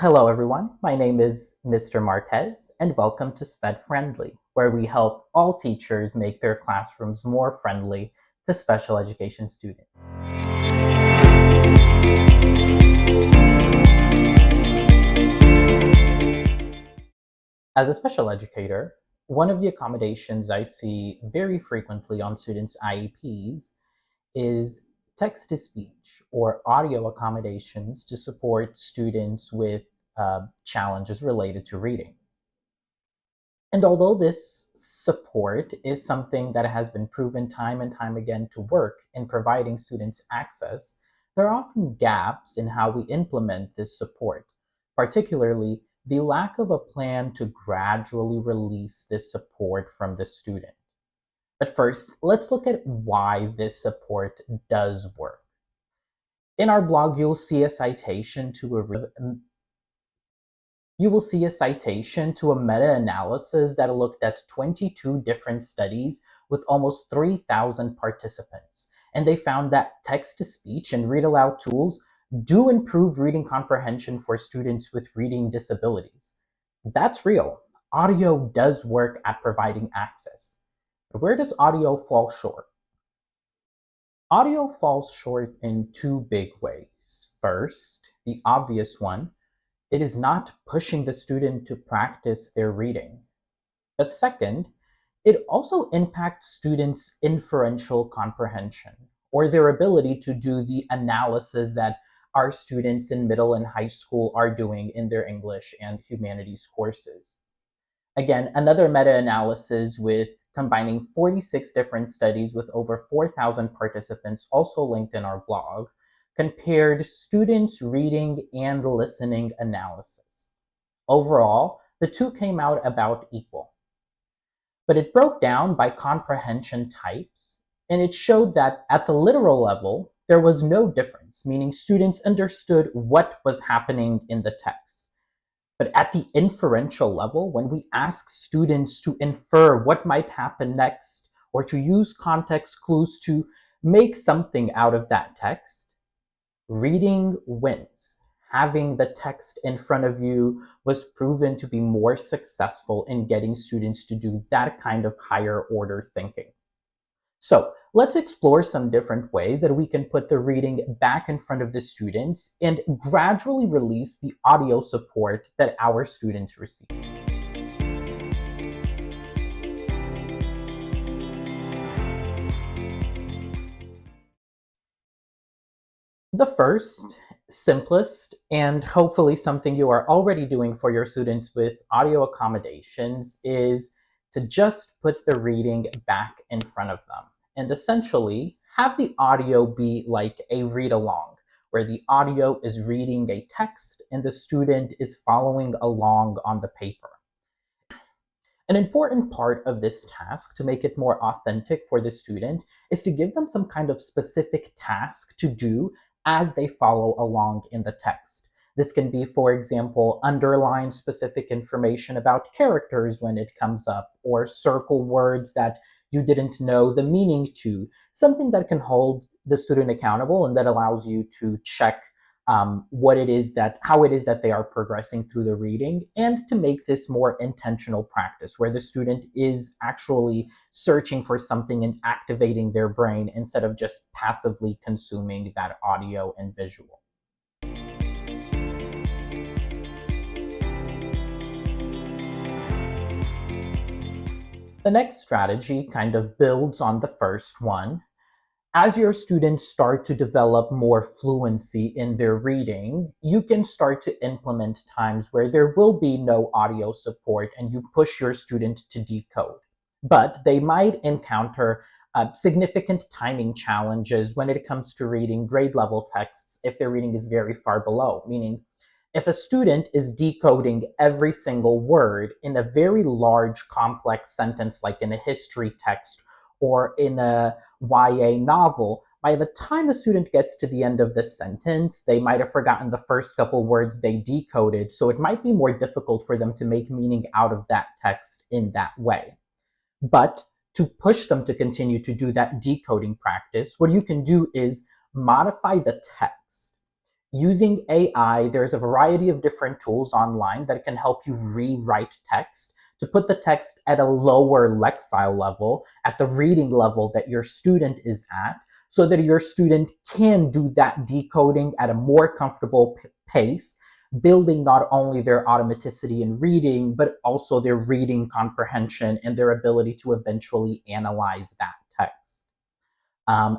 Hello everyone, my name is Mr. Marquez and welcome to Sped Friendly, where we help all teachers make their classrooms more friendly to special education students. As a special educator, one of the accommodations I see very frequently on students' IEPs is text-to-speech or audio accommodations to support students with challenges related to reading. And although this support is something that has been proven time and time again to work in providing students access, there are often gaps in how we implement this support, particularly the lack of a plan to gradually release this support from the student. But first, let's look at why this support does work. In our blog, you'll see a citation to a meta-analysis that looked at 22 different studies with almost 3,000 participants. And they found that text-to-speech and read-aloud tools do improve reading comprehension for students with reading disabilities. That's real. Audio does work at providing access. But where does audio fall short? Audio falls short in two big ways. First, the obvious one, it is not pushing the student to practice their reading. But second, it also impacts students' inferential comprehension, or their ability to do the analysis that our students in middle and high school are doing in their English and humanities courses. Again, another meta-analysis with combining 46 different studies with over 4,000 participants, also linked in our blog, compared students' reading and listening analysis. Overall, the two came out about equal. But it broke down by comprehension types, and it showed that at the literal level, there was no difference, meaning students understood what was happening in the text. But at the inferential level, when we ask students to infer what might happen next, or to use context clues to make something out of that text, reading wins. Having the text in front of you was proven to be more successful in getting students to do that kind of higher order thinking. So let's explore some different ways that we can put the reading back in front of the students and gradually release the audio support that our students receive. The first, simplest, and hopefully something you are already doing for your students with audio accommodations is to just put the reading back in front of them and essentially have the audio be like a read-along, where the audio is reading a text and the student is following along on the paper. An important part of this task to make it more authentic for the student is to give them some kind of specific task to do as they follow along in the text. This can be, for example, underline specific information about characters when it comes up, or circle words that you didn't know the meaning to, something that can hold the student accountable and that allows you to check how it is that they are progressing through the reading, and to make this more intentional practice where the student is actually searching for something and activating their brain instead of just passively consuming that audio and visual. The next strategy kind of builds on the first one. As your students start to develop more fluency in their reading, you can start to implement times where there will be no audio support and you push your student to decode. But they might encounter significant timing challenges when it comes to reading grade level texts if their reading is very far below, meaning if a student is decoding every single word in a very large complex sentence like in a history text or in a YA novel, by the time the student gets to the end of the sentence, they might have forgotten the first couple words they decoded, so it might be more difficult for them to make meaning out of that text in that way. But to push them to continue to do that decoding practice, what you can do is modify the text. Using AI, there's a variety of different tools online that can help you rewrite text to put the text at a lower lexile level, at the reading level that your student is at, so that your student can do that decoding at a more comfortable pace, building not only their automaticity in reading, but also their reading comprehension and their ability to eventually analyze that text.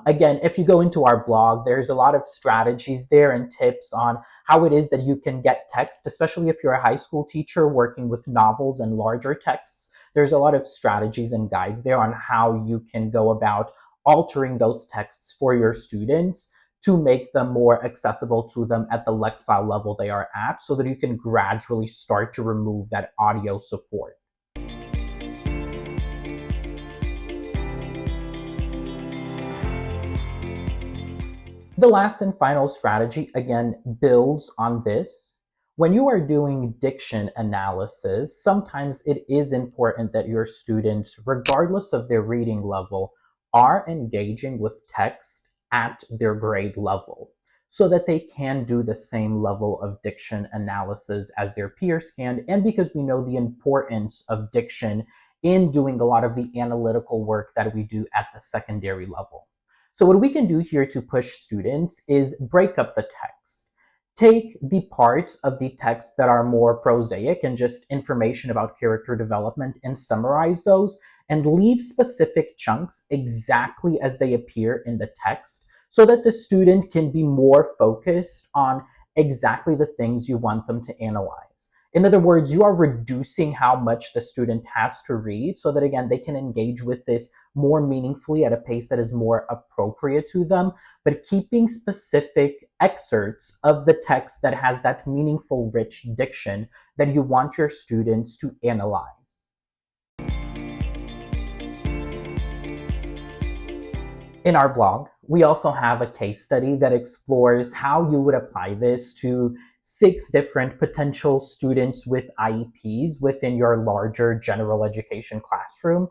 Again, if you go into our blog, there's a lot of strategies there and tips on how it is that you can get text, especially if you're a high school teacher working with novels and larger texts. There's a lot of strategies and guides there on how you can go about altering those texts for your students to make them more accessible to them at the lexile level they are at, so that you can gradually start to remove that audio support. The last and final strategy, again, builds on this. When you are doing diction analysis, sometimes it is important that your students, regardless of their reading level, are engaging with text at their grade level so that they can do the same level of diction analysis as their peers can. And because we know the importance of diction in doing a lot of the analytical work that we do at the secondary level. So what we can do here to push students is break up the text. Take the parts of the text that are more prosaic and just information about character development and summarize those, and leave specific chunks exactly as they appear in the text so that the student can be more focused on exactly the things you want them to analyze. In other words, you are reducing how much the student has to read so that, again, they can engage with this more meaningfully at a pace that is more appropriate to them, but keeping specific excerpts of the text that has that meaningful, rich diction that you want your students to analyze. In our blog, we also have a case study that explores how you would apply this to 6 different potential students with IEPs within your larger general education classroom.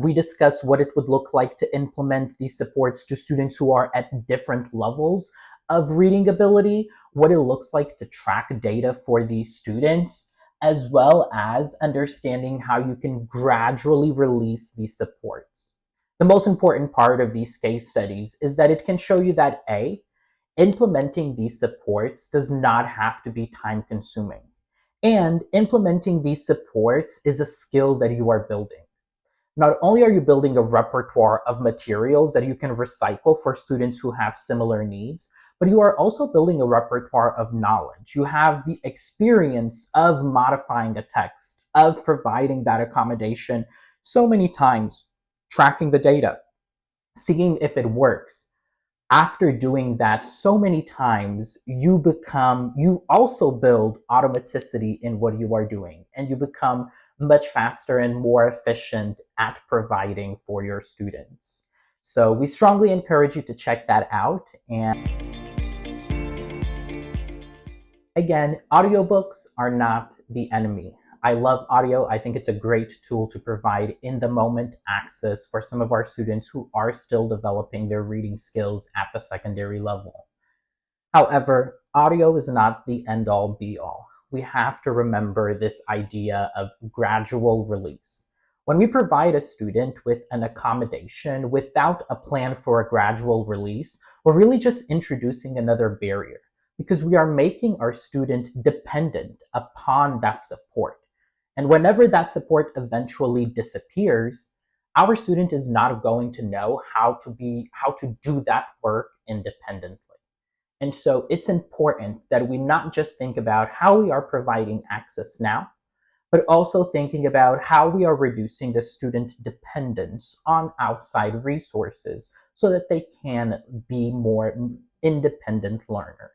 We discuss what it would look like to implement these supports to students who are at different levels of reading ability, what it looks like to track data for these students, as well as understanding how you can gradually release these supports. The most important part of these case studies is that it can show you that A, implementing these supports does not have to be time consuming. And implementing these supports is a skill that you are building. Not only are you building a repertoire of materials that you can recycle for students who have similar needs, but you are also building a repertoire of knowledge. You have the experience of modifying a text, of providing that accommodation so many times, tracking the data, seeing if it works. After doing that so many times, you also build automaticity in what you are doing, and you become much faster and more efficient at providing for your students. So we strongly encourage you to check that out. And again, audiobooks are not the enemy. I love audio. I think it's a great tool to provide in-the-moment access for some of our students who are still developing their reading skills at the secondary level. However, audio is not the end-all be-all. We have to remember this idea of gradual release. When we provide a student with an accommodation without a plan for a gradual release, we're really just introducing another barrier, because we are making our student dependent upon that support. And whenever that support eventually disappears, our student is not going to know how to do that work independently. And so it's important that we not just think about how we are providing access now, but also thinking about how we are reducing the student dependence on outside resources so that they can be more independent learners.